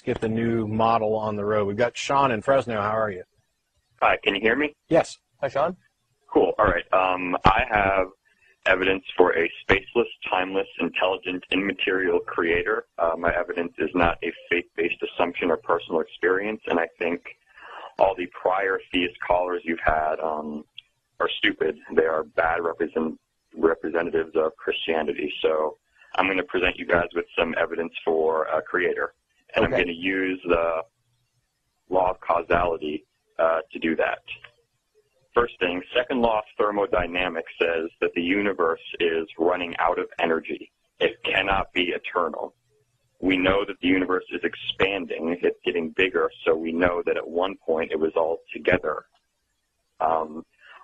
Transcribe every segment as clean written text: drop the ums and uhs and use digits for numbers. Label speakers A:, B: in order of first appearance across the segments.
A: get the new model on the road. We've got Sean in Fresno. How are you?
B: Hi, can you hear me?
A: Yes.
C: Hi, Sean.
B: Cool. All right. I have evidence for a spaceless, timeless, intelligent, immaterial creator. My evidence is not a faith-based assumption or personal experience, and I think all the prior theist callers you've had are stupid. They are bad representatives of Christianity. So I'm going to present you guys with some evidence for a creator, and I'm going to use the law of causality to do that. First thing, second law of thermodynamics says that the universe is running out of energy. It cannot be eternal. We know that the universe is expanding. It's getting bigger, so we know that at one point it was all together.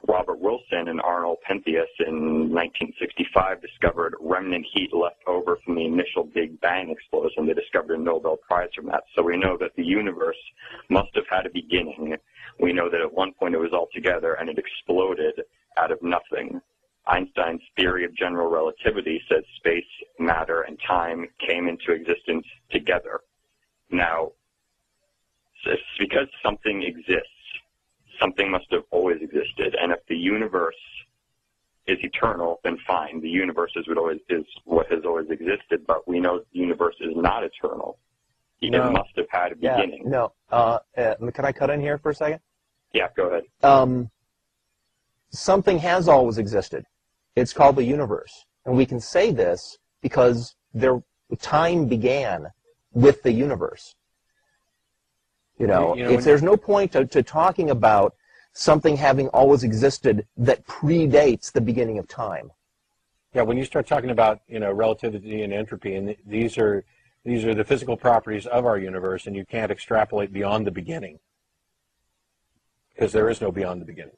B: Robert Wilson and Arnold Pentheus in 1965 discovered remnant heat left over from the initial Big Bang explosion. They discovered a Nobel Prize from that. So we know that the universe must have had a beginning. We know that at one point it was all together and it exploded out of nothing. Einstein's theory of general relativity says space, matter, and time came into existence together. Now, it's because something exists. Something must have always existed, and if the universe is eternal, then fine. The universe is what has always existed, but we know the universe is not eternal. It must have had a beginning.
C: Can I cut in here for a second?
B: Yeah, go ahead.
C: Something has always existed. It's called the universe, and we can say this because time began with the universe. There's no point to talking about something having always existed that predates the beginning of time.
A: Yeah, when you start talking about relativity and entropy, and these are the physical properties of our universe, and you can't extrapolate beyond the beginning because there is no beyond the beginning.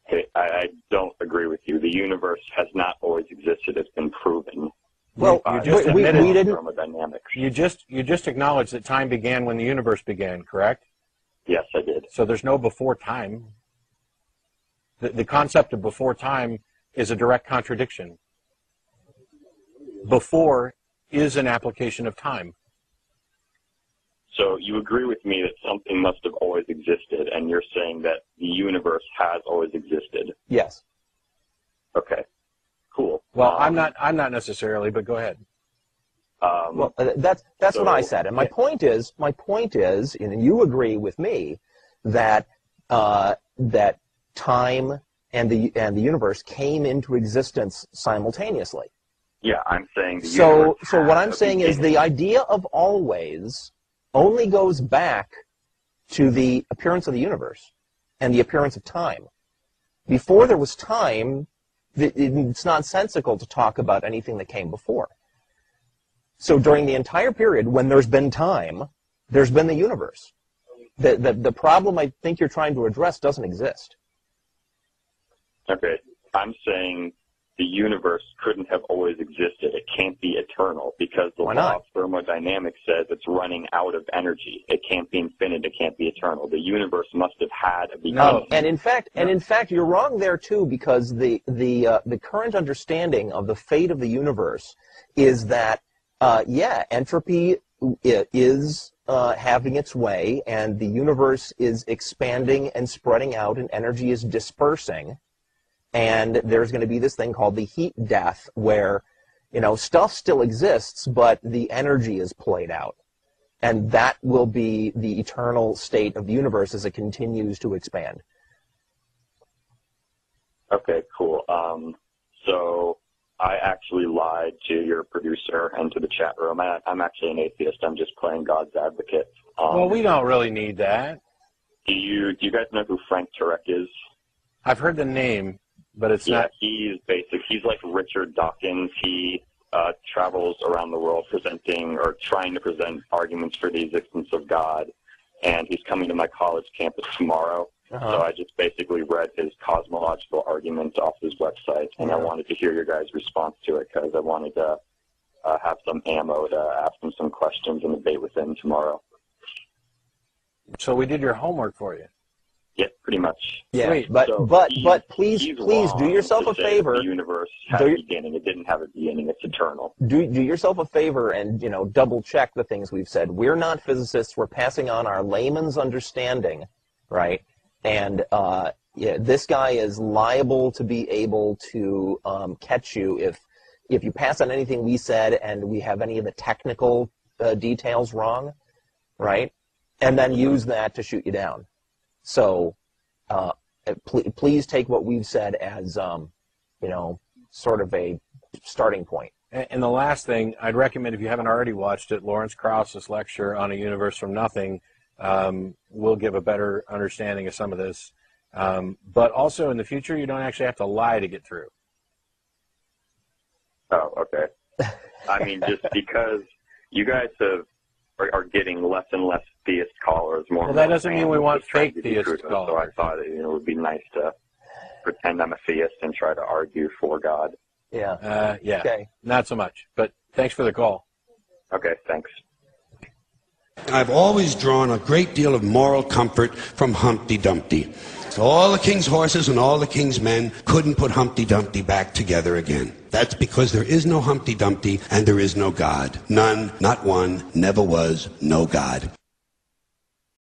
B: Hey, I don't agree with you. The universe has not always existed. It's been proven.
C: Well,
A: you just admitted
C: we didn't.
B: Thermodynamics.
A: You just acknowledged that time began when the universe began, correct?
B: Yes, I did.
A: So there's no before time. The concept of before time is a direct contradiction. Before is an application of time.
B: So you agree with me that something must have always existed, and you're saying that the universe has always existed?
C: Yes.
B: Okay. Cool.
C: Well,
A: I'm not necessarily, but go ahead.
C: That's what I said, and my point is, and you agree with me that that time and the universe came into existence simultaneously.
B: Yeah, I'm saying.
C: So what I'm saying is the idea of always only goes back to the appearance of the universe and the appearance of time. Before there was time, it's nonsensical to talk about anything that came before. So during the entire period when there's been time, there's been the universe. The problem I think you're trying to address doesn't exist.
B: Okay. I'm saying the universe couldn't have always existed. It can't be eternal because the law of thermodynamics says it's running out of energy. It can't be infinite. It can't be eternal. The universe must have had a beginning.
C: No, and in fact, you're wrong there too, because the current understanding of the fate of the universe is that entropy is having its way, and the universe is expanding and spreading out, and energy is dispersing. And there's going to be this thing called the heat death, where, stuff still exists, but the energy is played out. And that will be the eternal state of the universe as it continues to expand.
B: Okay, cool. So I actually lied to your producer and to the chat room. I'm actually an atheist. I'm just playing God's advocate.
A: Well, we don't really need that.
B: Do you guys know who Frank Turek is?
A: I've heard the name. But it's not.
B: He's like Richard Dawkins. He travels around the world presenting or trying to present arguments for the existence of God. And he's coming to my college campus tomorrow. So I just basically read his cosmological arguments off his website, and I wanted to hear your guys' response to it because I wanted to have some ammo to ask him some questions and debate with him tomorrow.
A: So we did your homework for you.
B: Yeah, pretty much.
C: Yeah,
A: Sweet.
C: but
B: So
C: but please
B: he's
C: do yourself
B: wrong
C: a
B: to say
C: favor.
B: The universe had a beginning. It didn't have a beginning. It's eternal.
C: Do yourself a favor and double check the things we've said. We're not physicists. We're passing on our layman's understanding, right? And yeah, this guy is liable to be able to catch you if you pass on anything we said and we have any of the technical details wrong, right? And then use that to shoot you down. So please take what we've said as sort of a starting point.
A: And the last thing, I'd recommend, if you haven't already watched it, Lawrence Krauss's lecture on A Universe from Nothing will give a better understanding of some of this. But also, in the future, you don't actually have to lie to get through.
B: Oh, okay. I mean, just because you guys are getting less and less theist callers, more.
A: Well, that doesn't mean we want fake theist callers.
B: So I thought it would be nice to pretend I'm a theist and try to argue for God.
A: Yeah. Yeah.
C: Okay.
A: Not so much. But thanks for the call.
B: Okay, thanks.
D: I've always drawn a great deal of moral comfort from Humpty Dumpty. So all the king's horses and all the king's men couldn't put Humpty Dumpty back together again. That's because there is no Humpty Dumpty and there is no God. None, not one, never was, no God.